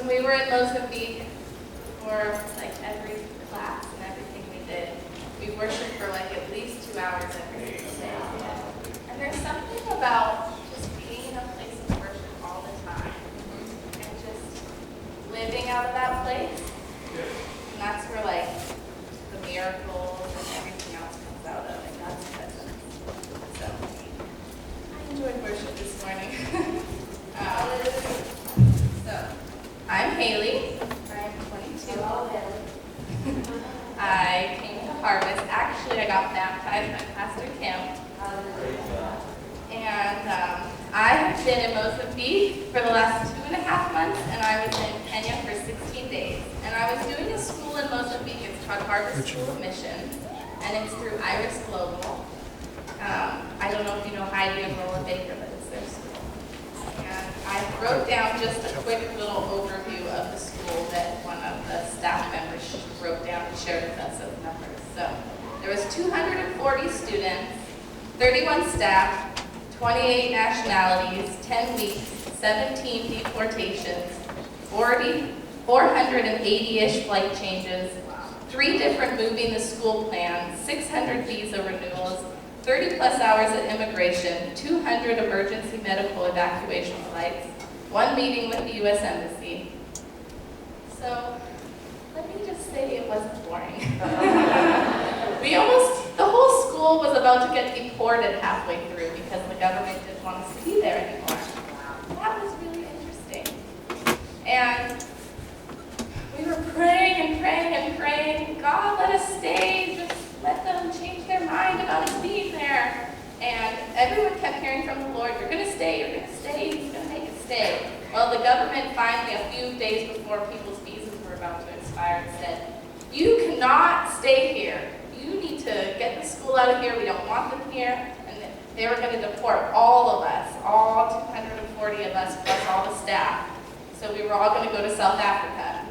when we were in Mozambique, for like every class and everything we did, we worshiped for like at least 2 hours every single day. And there's something about just being in a place of worship all the time and just living out of that place. And that's where like the miracles and everything else comes out of, and God's presence. So I enjoyed worship this morning. So I'm Haley. I'm 22. I came to Harvest. Actually, I got baptized by Pastor Kim. And I have been in Mozambique for the last 2.5 months, and I was in Kenya for 16 days. And I was doing a school in Mozambique. It's called Harvest School of Mission, and it's through Iris Global. I don't know if you know Heidi and Roland Baker, but it's their school. And I wrote down just a quick little overview of the school that one of the staff members wrote down and shared with us as numbers. So there was 240 students, 31 staff, 28 nationalities, 10 weeks, 17 deportations, 480-ish flight changes, 3 different moving the school plans, 600 visa renewals, 30 plus hours at immigration, 200 emergency medical evacuation flights, 1 meeting with the U.S. Embassy. So let me just say it wasn't boring. The whole school was about to get deported halfway through because the government didn't want us to be there anymore. That was really interesting. And we were praying and praying and praying, God, let us stay, just let them change their mind about us being there. And everyone kept hearing from the Lord, you're going to stay, He's going to make us stay. Well, the government finally, a few days before people's visas were about to expire, said, you cannot stay here. You need to get the school out of here. We don't want them here. And they were going to deport all of us, all 240 of us, plus all the staff. So we were all going to go to South Africa.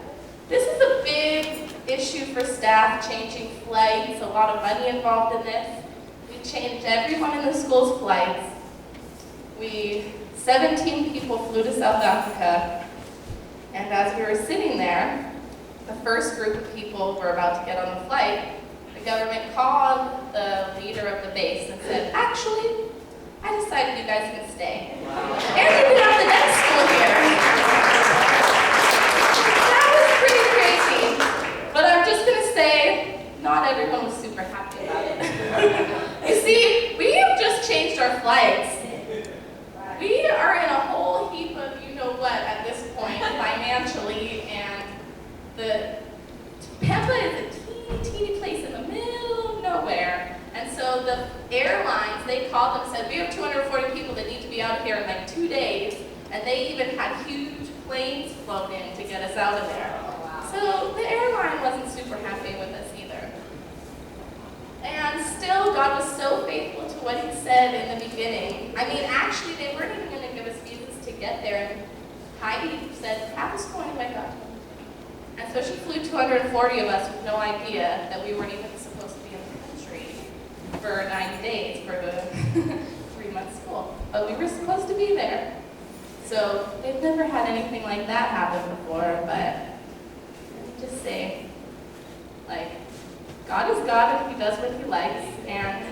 This is a big issue for staff, changing flights, a lot of money involved in this. We changed everyone in the school's flights. 17 people flew to South Africa. And as we were sitting there, the first group of people were about to get on the flight. The government called the leader of the base and said, actually, I decided you guys can stay. Wow. And you can have the next school here. That was pretty crazy. But I'm just going to say, not everyone was super happy about it. You see, we have just changed our flights. We are in a whole heap of you-know-what at this point, financially, and the Pampa is a teeny place in the middle of nowhere. And so the airlines, they called them and said, we have 240 people that need to be out of here in like 2 days. And they even had huge planes flown in to get us out of there. So the airline wasn't super happy with us either. And still, God was so faithful to what He said in the beginning. I mean, actually, they weren't even going to give us visas to get there. And Heidi said, have us going away, God. And so she flew 240 of us with no idea that we weren't even supposed to be in the country for 90 days for the 3-month school. But we were supposed to be there. So they've never had anything like that happen before, but let me just say, like, God is God and He does what He likes, and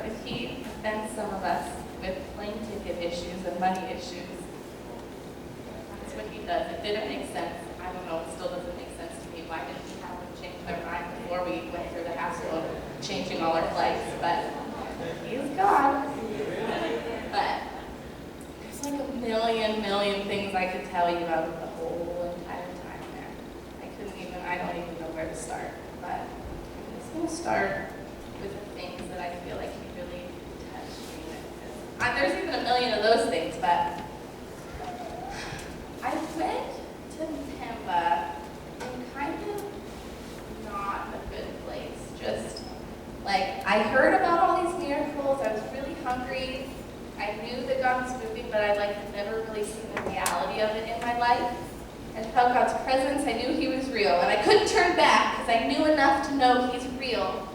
if He offends some of us with plane ticket issues and money issues, that's what He does. It didn't make sense. I don't know, it still doesn't make sense to me. Why didn't He have them change their mind before we went through the hassle of changing all our flights? But He is God. But there's like a million things I could tell you about the whole entire time there. I don't even know where to start. But I'm just going to start with the things that I feel like He really touched me with. There's even a million of those things, but I went to Pemba in kind of not a good place. Just like, I heard about all these miracles, I was really hungry, I knew that God was moving, but I had never really seen the reality of it in my life. And felt God's presence, I knew He was real. And I couldn't turn back because I knew enough to know He's real.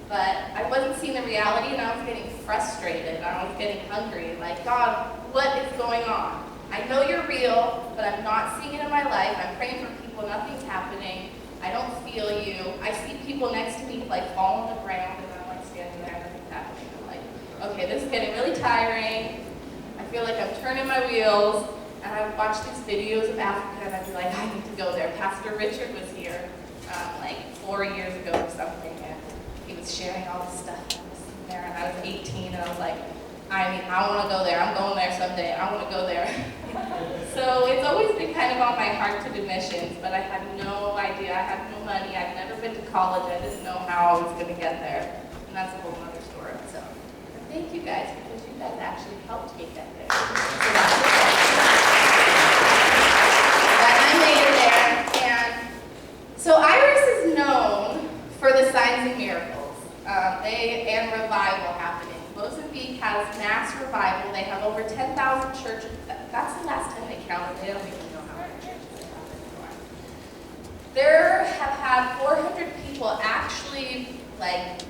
But I wasn't seeing the reality, and I was getting frustrated, and I was getting hungry. Like, God, what is going on? I know you're real, but I'm not seeing it in my life. I'm praying for people, nothing's happening. I don't feel you. I see people next to me like fall on the ground, and I'm like standing there, nothing's happening. I'm like, okay, this is getting really tiring. I feel like I'm turning my wheels, and I would watch these videos of Africa, and I'd be like, I need to go there. Pastor Richard was here like 4 years ago or something, and he was sharing all this stuff. And I was sitting there, and I was 18, and I was like, I want to go there. I'm going there someday. I want to go there. So it's always been kind of on my heart to do missions, but I had no idea. I had no money. I'd never been to college. I didn't know how I was going to get there. And that's a whole other story. So thank you guys, because you guys actually helped me get there. But I made it there. And so Iris is known for the signs and miracles and revival happening. Mozambique has mass revival. They have over 10,000 churches. That's the last time they counted. They don't even know how many churches they have anymore. There have had 400 people actually,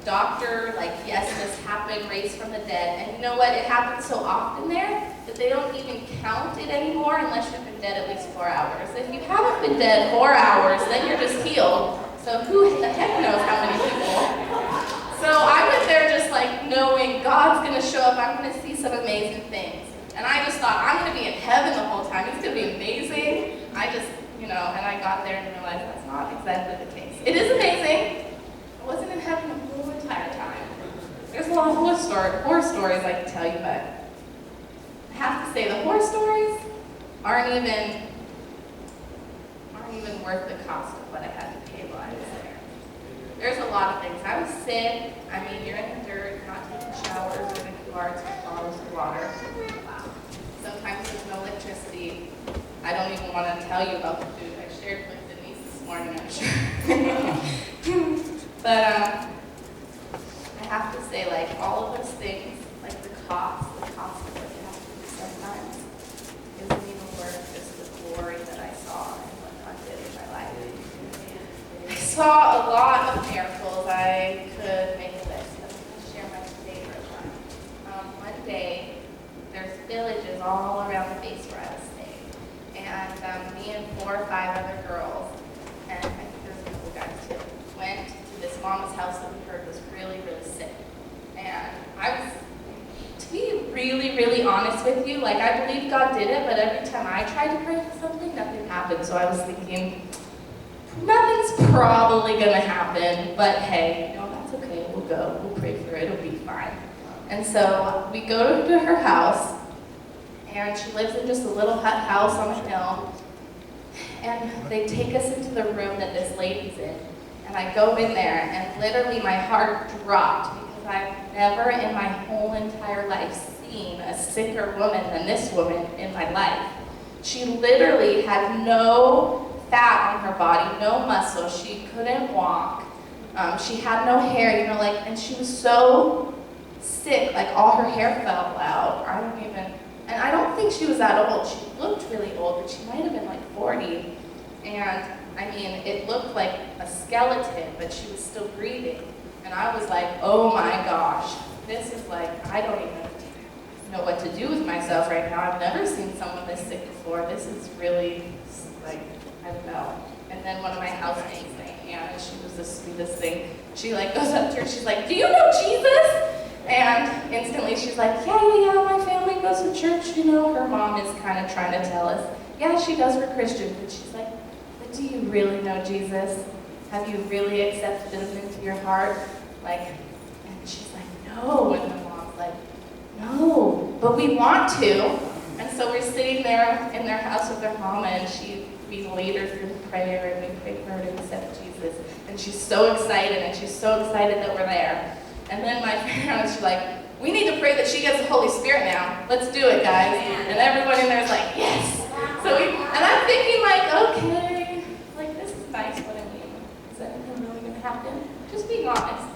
doctor, yes, this happened, raised from the dead. And you know what? It happens so often there that they don't even count it anymore unless you've been dead at least 4 hours. If you haven't been dead 4 hours, then you're just healed. So who the heck knows how many people? So I went there just knowing God's going to show up, I'm going to see some amazing things. And I just thought, I'm going to be in heaven the whole time. It's going to be amazing. And I got there and realized that's not exactly the case. It is amazing. I wasn't in heaven the whole entire time. There's a lot of horror stories I can tell you, but I have to say the horror stories aren't even worth the cost of what I had to pay while I was there. There's a lot of things. I was sick. You're in the dirt, you're not taking showers, you're in yards with bottles of water. Sometimes there's no electricity. I don't even want to tell you about the food. I shared with Denise this morning, I'm sure. But I have to say, all of those things, the cost of what you have to do sometimes isn't even worth just the glory that I saw and what God did in my life. I saw a lot of miracles. I could make a list. I'm going to share my favorite one. One day, there's villages all around the base where I was staying. And me and 4 or 5 other girls, and I think there's a couple guys too, went to this mama's house that we heard was really, really sick. And I was, to be really, really honest with you, I believe God did it, but every time I tried to pray for something, nothing happened. So I was thinking, nothing's probably going to happen, but hey, that's okay. We'll go. We'll pray for it. It'll be fine. And so we go to her house, and she lives in just a little hut house on a hill. And they take us into the room that this lady's in. And I go in there, and literally my heart dropped because I've never in my whole entire life seen a sicker woman than this woman in my life. She literally had no fat on her body, no muscle. She couldn't walk. She had no hair, and she was so sick, all her hair fell out. And I don't think she was that old. She looked really old, but she might have been 40. And it looked like a skeleton, but she was still breathing. And I was like, oh my gosh, this is I don't even know what to do with myself right now. I've never seen someone this sick before. This is really, I don't know. And then one of my housemates, Anna, she was the sweetest thing. She goes up to her, she's like, do you know Jesus? And instantly she's like, yeah, my family goes to church. Her mom is kind of trying to tell us, yeah, she does, we're Christian. But she's like, but do you really know Jesus? Have you really accepted him into your heart? And she's like, no. And the mom's like, no, but we want to. And so we're sitting there in their house with their mama, and we lead her through prayer, and we pray for her to accept Jesus. And she's so excited, that we're there. And then my parents, she's like, we need to pray that she gets the Holy Spirit now. Let's do it, guys. And everyone in there is like, yes. And I'm thinking okay, this is nice, but is anything really going to happen? Just being honest.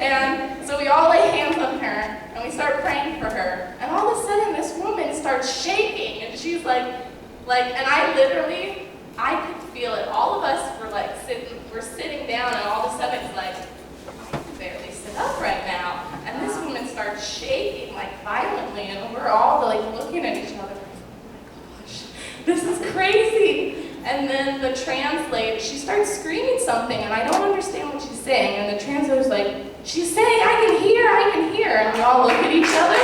And so we all lay hands on her, and we start praying for her. And all of a sudden, this woman starts shaking, and she's and I could feel it. All of us were sitting down, and all of a sudden it's I can barely sit up right now. And this woman starts shaking violently, and we're all looking at each other And then the translator, she starts screaming something, and I don't understand what she's saying. And the translator's like, she's saying, I can hear. And we all look at each other.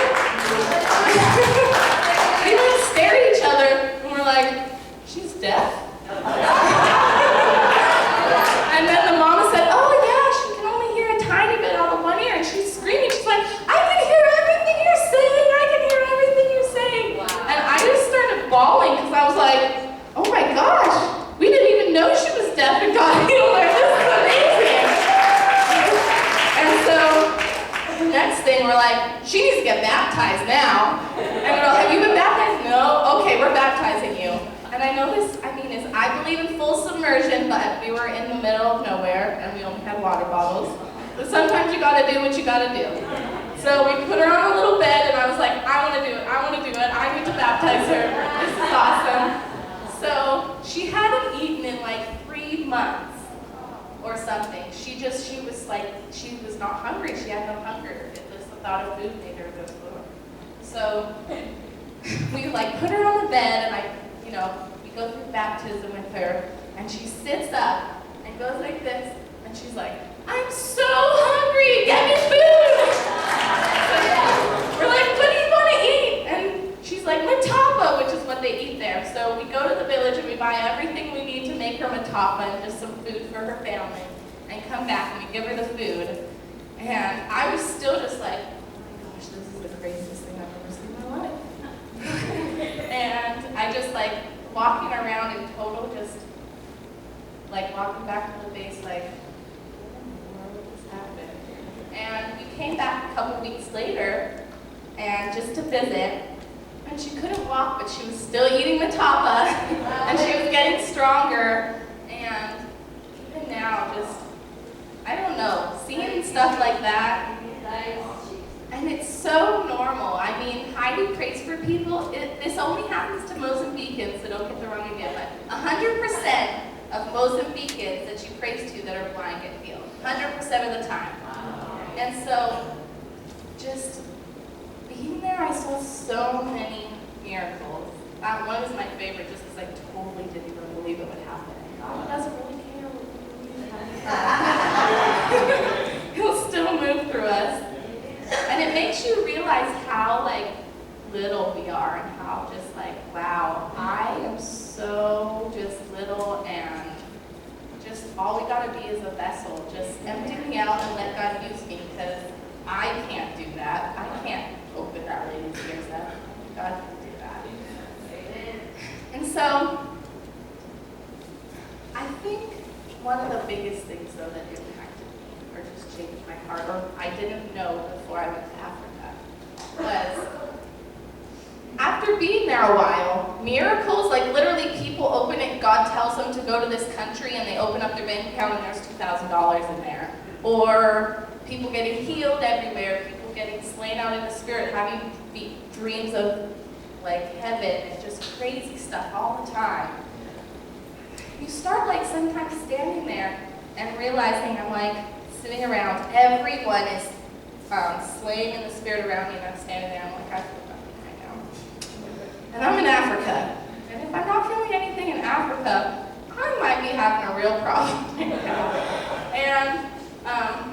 We like stare at each other, and we're like, she's deaf? And then the mama said, oh yeah, she can only hear a tiny bit out of one ear. And she's screaming, she's like, I can hear everything you're saying, I can hear everything you're saying. Wow. And I just started bawling, because I was like, oh my gosh, we didn't even know she was deaf and God healed her. This is amazing. And so the next thing we're like, she needs to get baptized now. And we're like, have you been baptized? No? Okay, we're baptizing you. And I know this, I believe in full submersion, but we were in the middle of nowhere and we only had water bottles. So sometimes you gotta do what you gotta do. So we put her on a little bed and I was like, I wanna do it, I need to baptize her. This is awesome. So she hadn't eaten in like 3 months or something. She was not hungry. She had no hunger. It was the thought of food made her go slower. So we like put her on the bed and we go through baptism with her and she sits up and goes like this and she's like, I'm so hungry, get me food! We're like, what do you want to eat? And she's like, matapa, which is what they eat there. So we go to the village and we buy everything we need to make her matapa and just some food for her family and come back and we give her the food. And I was still just like, oh my gosh, this is the craziest thing I've ever seen in my life. And I just like walking around in total, just like walking back to the base like, what just happened? And we came back a couple weeks later and just to visit. And she couldn't walk, but she was still eating matapa, and she was getting stronger. And even now, just, I don't know, seeing stuff like that, and it's so normal. I mean, Heidi prays for people. This only happens to Mozambicans, so don't get the wrong idea, but 100% of Mozambicans that she prays to that are blind get healed. 100% of the time. And so, just being there, I saw so many miracles. One was my favorite just because I totally didn't even believe it would happen. God doesn't really care what we do. He'll still move through us. And it makes you realize how little we are and how just wow, I am so just little and just all we gotta be is a vessel. Just empty me out and let God use me because I can't do that. I can't open that lady's ears up. God can do that. And so, I think one of the biggest things though that impacted me or just changed my heart, or I didn't know before I went to Africa, was after being there a while, miracles, like literally people open it, God tells them to go to this country and they open up their bank account and there's $2,000 in there. Or people getting healed everywhere, people getting slain out in the spirit, having dreams of heaven and just crazy stuff all the time. You start sometimes standing there and realizing I'm sitting around, everyone is slaying in the spirit around me and I'm standing there, I'm I feel nothing right now. And I'm in Africa. And if I'm not feeling anything in Africa, I might be having a real problem right now. And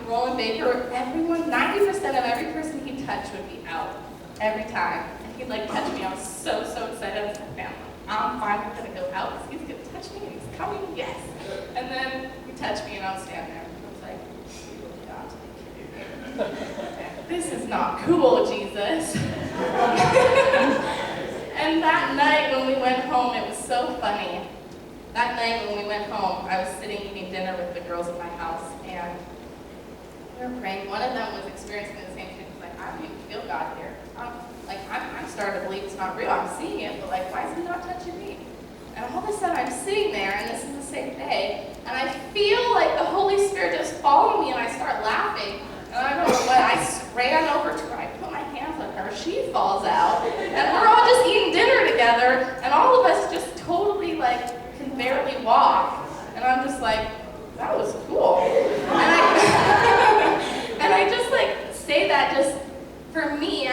Roland Baker, everyone, 90% of every person he touched would be out every time. And he'd touch me. I was so excited. I was like, man, I'm fine. We're going to go out. He's going to touch me. And he's coming. Yes. And then he touched me and I was standing there. I was like, you really got to be kidding me. This is not cool, Jesus. And that night when we went home, it was so funny. That night when we went home, I was sitting eating dinner with the girls at my house, and we were praying. One of them was experiencing the same thing. He's like, I don't even feel God here. I'm starting to believe it's not real. I'm seeing it, but why is he not touching me? And all of a sudden, I'm sitting there, and this is the same day, and I feel the Holy Spirit just following me, and I start laughing. And I don't know what, I ran over to her, I put my hands on her, she falls out, and we're all just eating dinner together, and all of us just totally can barely walk. And I'm just that was cool. And I just say that just for me, I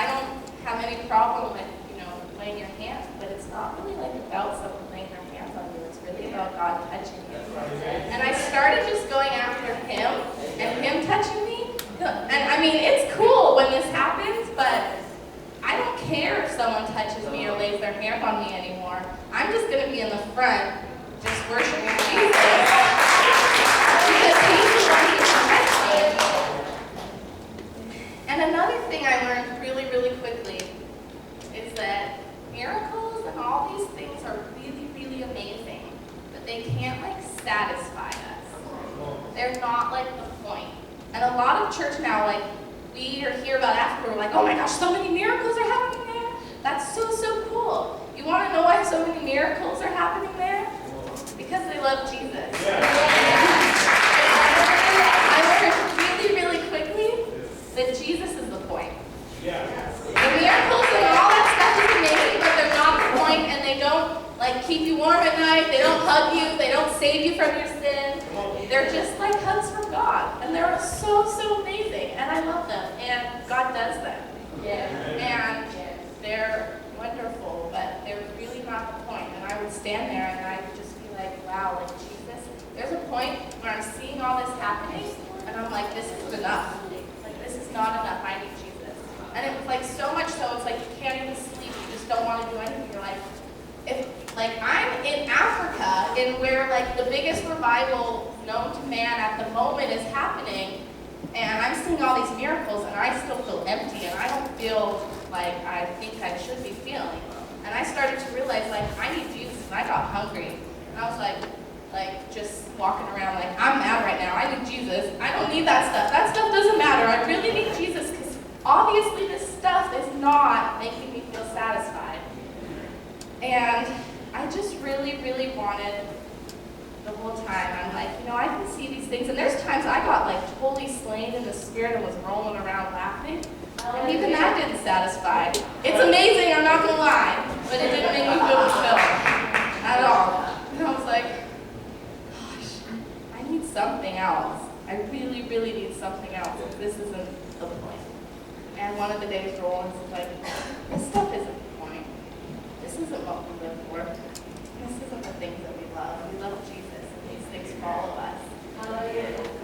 don't have any problem with, laying your hands, but it's not really about someone laying their hands on you. touching you. And I started just going after him and him touching me. And I mean, it's cool when this happens, but I don't care if someone touches me or lays their hand on me anymore. I'm just going to be in the front just worshiping Jesus because he's the one who protects me. And another thing I learned really, really quickly is that miracles and all these things are really, really amazing, but they can't like satisfy us. They're not like the point. And a lot of church now, like we hear about Africa, we're like, oh my gosh, so many miracles are happening there. That's so, so cool. You want to know why so many miracles are happening there? Because they love Jesus. I learned really, really quickly that Jesus is the point. The miracles and all that stuff is amazing, but they're not the point, and they don't like keep you warm at night, they don't hug you, they don't save you from your sin. They're just like hugs from God, and they're so, so amazing, and I love them, and God does them. And they're wonderful, but they're really not the point. And I would stand there and I would just be like, wow, like Jesus, there's a point where I'm seeing all this happening, and I'm like, this isn't enough. Like, this is not enough, I need Jesus. And it was like so much so, it's like you can't even sleep, you just don't want to do anything. You're like, if like I'm in Africa, in where like the biggest revival known to man at the moment is happening, and I'm seeing all these miracles, and I still feel empty, and I don't feel like I think I should be feeling. And I started to realize, like, I need Jesus, and I got hungry. And I was like just walking around like, I'm mad right now, I need Jesus. I don't need that stuff. That stuff doesn't matter. I really need Jesus, because obviously this stuff is not making me feel satisfied. And I just really, really wanted the whole time. I'm like, I can see these things. And there's times I got like totally slain in the spirit and was rolling around laughing. And even that didn't satisfy. It's amazing, I'm not going to lie. But it didn't make me feel fulfilled at all. And I was like, gosh, I need something else. I really, really need something else. This isn't the point. And one of the days Roland was like, this stuff isn't the point. This isn't what we live for. This isn't the things that we love. We love Jesus, and these things follow us.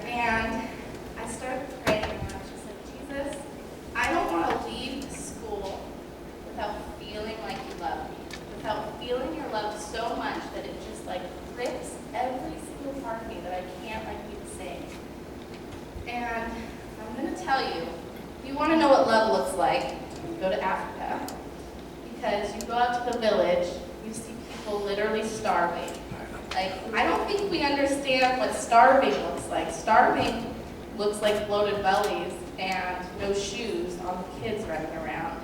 And I started praying, and I was just like, Jesus, I don't want to leave school without feeling like you love me, without feeling your love so much that it just like grips every single part of me that I can't like keep saying. And I'm going to tell you, if you want to know what love looks like, go to Africa. Because you go out to the village, you see people literally starving. Like, I don't think we understand what starving looks like. Starving looks like bloated bellies and no shoes on the kids running around.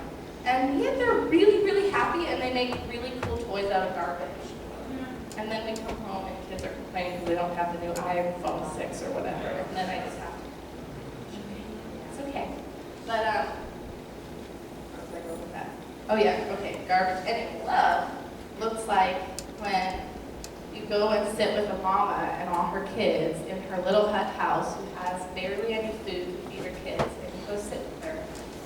And yet they're really, really happy, and they make really cool toys out of garbage. And then we come home and kids are complaining because they don't have the new iPhone 6 or whatever. And then I just have to, it's okay. But, where was I going with that? Oh yeah, okay, garbage. Anyway, love looks like when you go and sit with a mama and all her kids in her little hut house who has barely any food to feed her kids, and you go sit with her,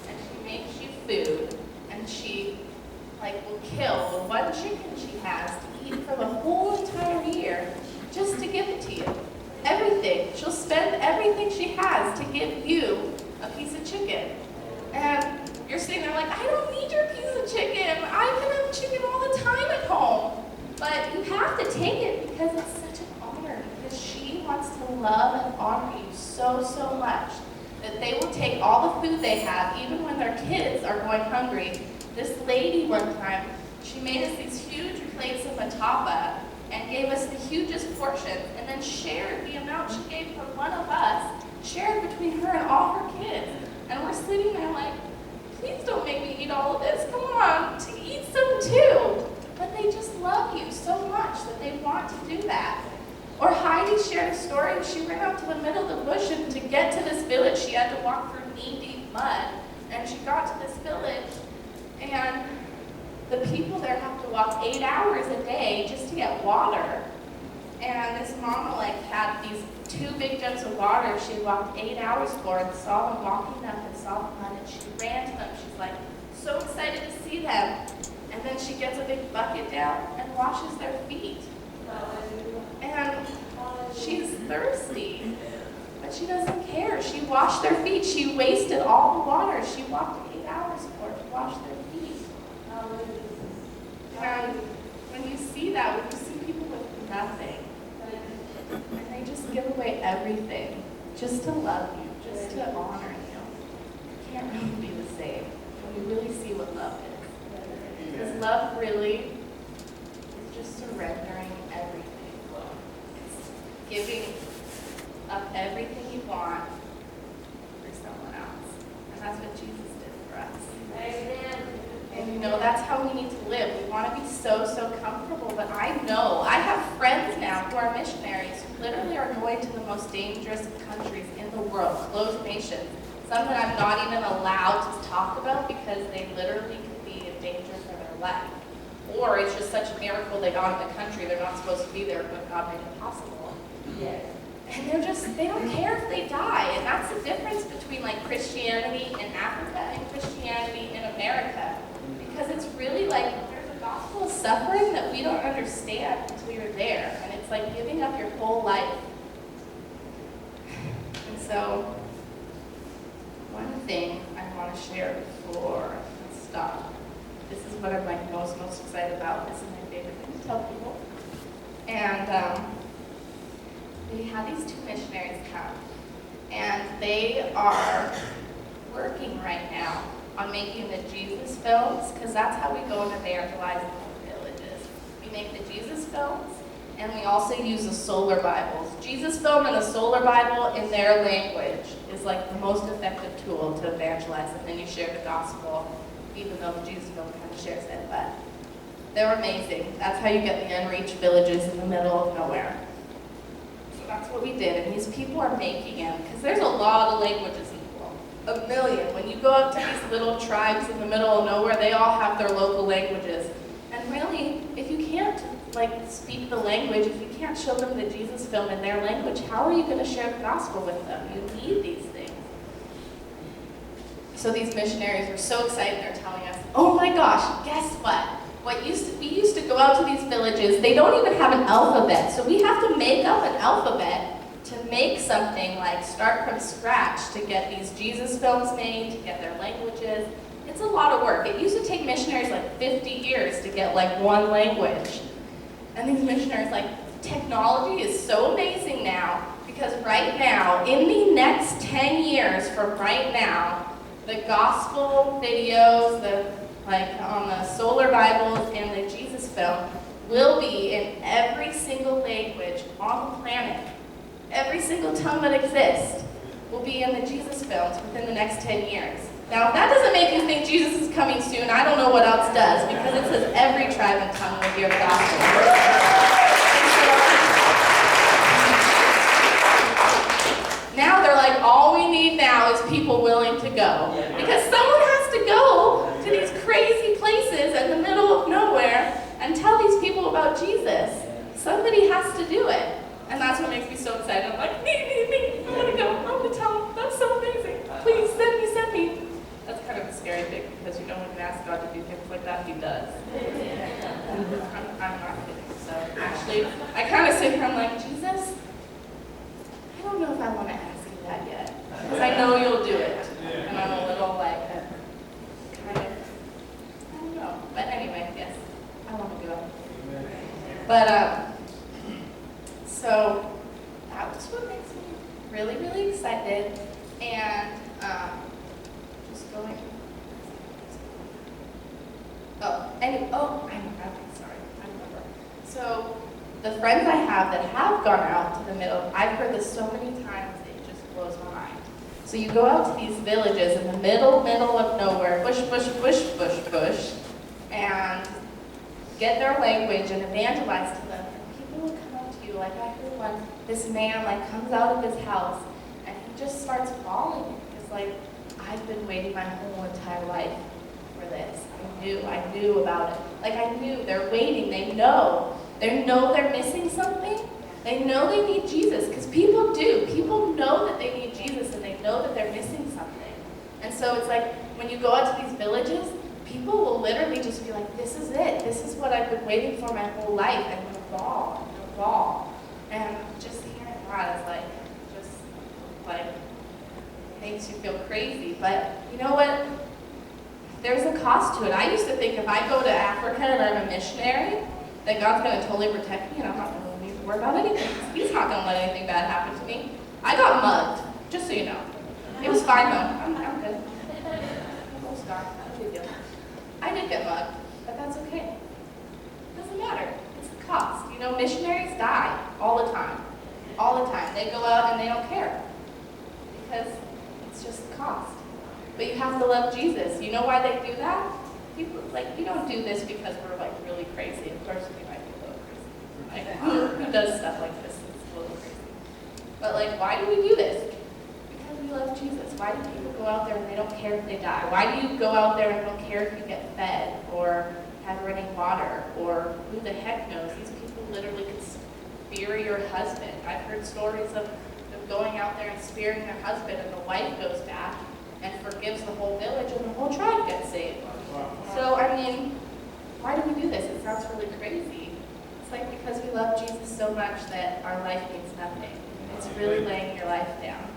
and she makes you food, and she will kill the one chicken she has to eat for the whole entire year just to give it to you. Everything. She'll spend everything she has to give you a piece of chicken. And you're sitting there like, I don't need your piece of chicken. I can have chicken all the time at home. But you have to take it because it's such an honor, because she wants to love and honor you so, so much that they will take all the food they have, even when their kids are going hungry. This lady one time, she made us these huge plates of matapa and gave us the hugest portions, and then shared the amount she gave for one of us, shared between her and all her kids. And we're sitting there like, please don't make me eat all of this. Come on, to eat some too. But they just love you so much that they want to do that. Or Heidi shared a story. She ran out to the middle of the bush, and to get to this village, she had to walk through knee-deep mud. And she got to this village, and the people there have to walk 8 hours a day just to get water. And this mama had these 2 big jugs of water she walked 8 hours for, and saw them walking up and saw the mud, and she ran to them. She's like so excited to see them. And then she gets a big bucket down and washes their feet. And washed their feet. She wasted all the water. She walked 8 hours for it to wash their feet. And when you see that, when you see people with nothing, and they just give away everything just to love you, just to honor you, it can't really be the same when you really see what love is. Because love really is just surrendering everything. It's giving up everything you want for someone else. And that's what Jesus did for us. Amen. And you know, that's how we need to live. We want to be so comfortable, but I know, I have friends now who are missionaries who literally are going to the most dangerous countries in the world, closed nations, some that I'm not even allowed to talk about because they literally could be in danger for their life. Or it's just such a miracle they got in the country, they're not supposed to be there, but God made it possible. Yes. And they don't care if they die. And that's the difference between like Christianity in Africa and Christianity in America. Because it's really like, there's a gospel of suffering that we don't understand until you're there. And it's like giving up your whole life. And so, one thing I want to share before I stop. This is what I'm like most excited about. This is my favorite thing to tell people. And we had these 2 missionaries come. And they are working right now on making the Jesus films, because that's how we go and evangelize in the villages. We make the Jesus films, and we also use the solar Bibles. Jesus film and the solar Bible in their language is like the most effective tool to evangelize, and then you share the gospel, even though the Jesus film kind of shares it, but they're amazing. That's how you get the unreached villages in the middle of nowhere. So that's what we did, and these people are making them, because there's a lot of languages. A million. When you go up to these little tribes in the middle of nowhere, they all have their local languages. And really, if you can't like speak the language, if you can't show them the Jesus film in their language, how are you going to share the gospel with them? You need these things. So these missionaries were so excited. They're telling us, "Oh my gosh, guess what? We used to go out to these villages. They don't even have an alphabet, so we have to make up an alphabet to make something like start from scratch to get these Jesus films made, to get their languages. It's a lot of work. It used to take missionaries like 50 years to get like one language. And these missionaries, like, technology is so amazing now, because right now, in the next 10 years from right now, the gospel videos, on the solar Bibles and the Jesus film will be in every single language on the planet. Every single tongue that exists will be in the Jesus films within the next 10 years. Now, if that doesn't make you think Jesus is coming soon, I don't know what else does, because it says every tribe and tongue will hear the gospel. Now they're like, all we need now is people willing to go. Because someone has to go to these crazy places in the middle of nowhere and tell these people about Jesus. Somebody has to do it. And that's what makes me so excited. I'm like, me, I want to go. I want to tell them. That's so amazing. Please, send me. That's kind of a scary thing, because you know when you ask God to do things like that, He does. I'm not kidding. So actually, I kind of sit here, I'm like, Jesus, I don't know if I want to ask you that yet. Because I know you'll do it. And I'm a little like, kind of, I don't know. But anyway, yes, I want to go. But, so that was what makes me really excited, and just going. I remember. So the friends I have that have gone out to the middle, I've heard this so many times, it just blows my mind. So you go out to these villages in the middle of nowhere, bush, and get their language and evangelize to them. People will come up to you, like I heard one, this man like comes out of his house and he just starts bawling. It's like, I've been waiting my whole entire life for this. I knew about it. Like I knew, they're waiting, they know they're missing something. They know they need Jesus, because people do. People know that they need Jesus, and they know that they're missing something. And so it's like, when you go out to these villages, people will literally just be like, this is it. This is what I've been waiting for my whole life. And they'll bawl. And just hearing that is like, makes you feel crazy. But you know what? There's a cost to it. I used to think if I go to Africa and I'm a missionary, that God's going to totally protect me and I'm not going to need to worry about anything. He's not going to let anything bad happen to me. I got mugged, just so you know. It was fine though. I'm good. No scar. No big deal. I did get mugged, but that's okay. It doesn't matter. It's the cost. You know, missionaries die all the time. All the time. They go out and they don't care. Because it's just the cost. But you have to love Jesus. You know why they do that? People, we don't do this because we're really crazy. Of course we might be a little crazy. Who does stuff like this? It's a little crazy. But why do we do this? Because we love Jesus. Why do people go out there and they don't care if they die? Why do you go out there and don't care if you get fed or have running water or who the heck knows? These people literally could spear your husband. I've heard stories of them going out there and spearing their husband and the wife goes back and forgives the whole village and the whole tribe gets saved. So, why do we do this? It sounds really crazy. It's because we love Jesus so much that our life means nothing. It's really laying your life down.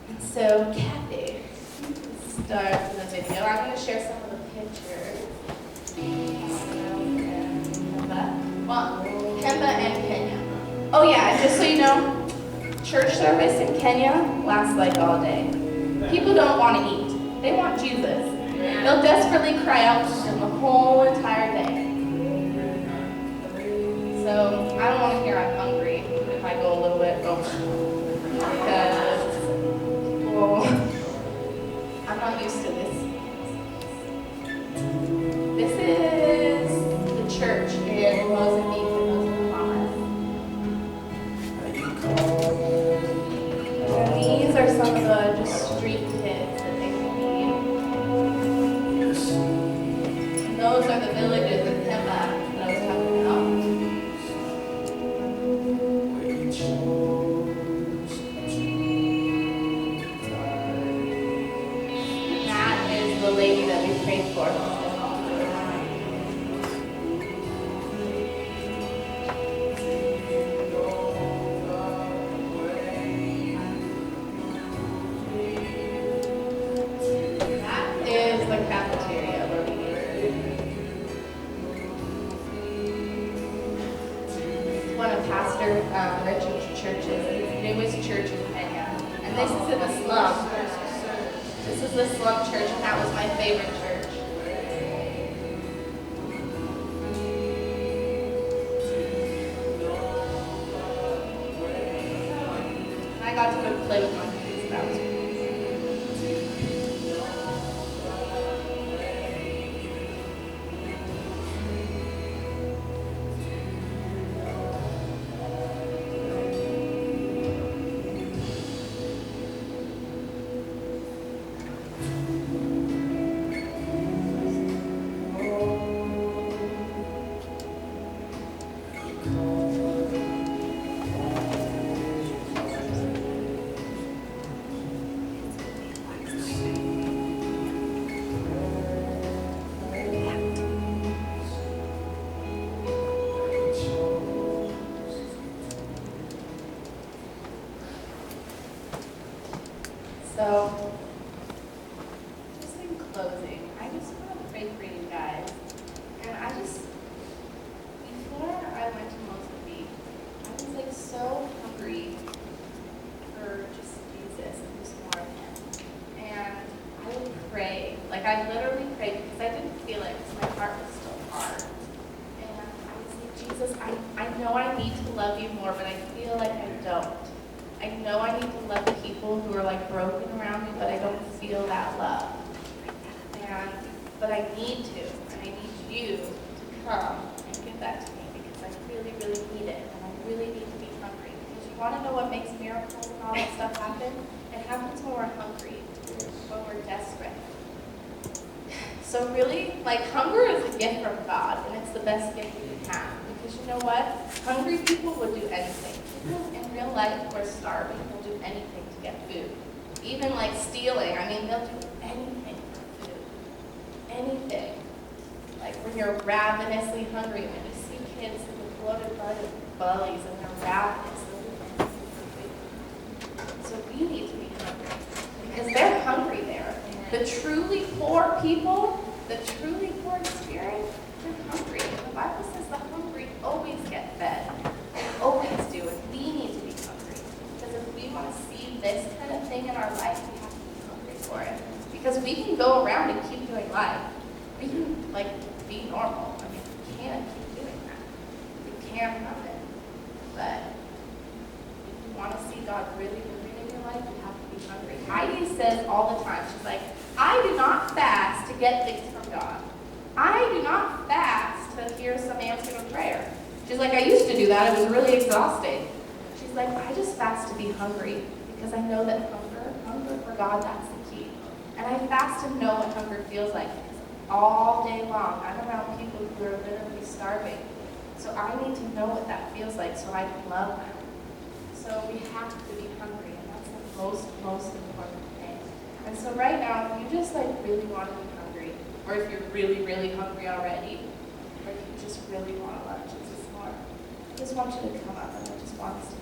And so, Kathy, you can start the video. I'm going to share some of the pictures. Kemba and Kenya. Oh yeah, just so you know, church service in Kenya lasts all day. People don't want to eat. They want Jesus. They'll desperately cry out to him the whole entire day. So I don't want to hear I'm hungry if I go a little bit over. Because, I'm not used to this. This is the church in Mozambique and Bahamas. These are some of the just street kids that they feed. And those are the villages in Pemba that I was talking about. And that is the lady that we prayed for. Richard's churches, the newest church in Kenya. And this is in the slum. This is the slum church, and that was my favorite church. And I got to go play with monkeys. That was cool. So, just in closing, I just want to pray for you guys. And before I went to Mozambique, I was so hungry for just Jesus and just more of him. And I would pray, I literally prayed because I didn't feel it because my heart was still hard. And I would say, Jesus, I know I need to love you more, but I feel like I don't. I know I need to love people who are broken around me, but I don't feel that love. But I need to, and I need you to come and give that to me because I really, really need it, and I really need to be hungry. Because you want to know what makes miracles and all that stuff happen? It happens when we're hungry, when we're desperate. So really, hunger is a gift from God, and it's the best gift you can have. Because you know what? Hungry people will do anything. People in real life who are starving will do anything to get food. Even stealing. They'll do anything for food. Anything. When you're ravenously hungry, when you see kids with bloated bellies and they're ravenous, they'll do anything for food. So So we need to be hungry because they're hungry there. The truly poor people, the truly poor in spirit, they're hungry. The Bible says the hungry always get fed. They always do, and we need to be hungry. Because if we want to see this kind of thing in our life, we have to be hungry for it. Because we can go around and keep doing life. We can, be normal. I mean, we can't keep doing that. We can't have it. But if you want to see God really moving in your life, you have to be hungry. Heidi says all the time, she's like, I do not fast to get things from God. I do not fast to hear some answer to prayer. She's like, I used to do that. It was really exhausting. She's like, I just fast to be hungry because I know that hunger for God, that's the key. And I fast to know what hunger feels like because all day long I'm around people who are literally starving. So I need to know what that feels like so I can love them. So we have to be hungry, and that's the most important thing. And so right now, if you just really want to be hungry, or if you're really, really hungry already, or if you just really want to love Jesus more, I just want you to come up and I just want us to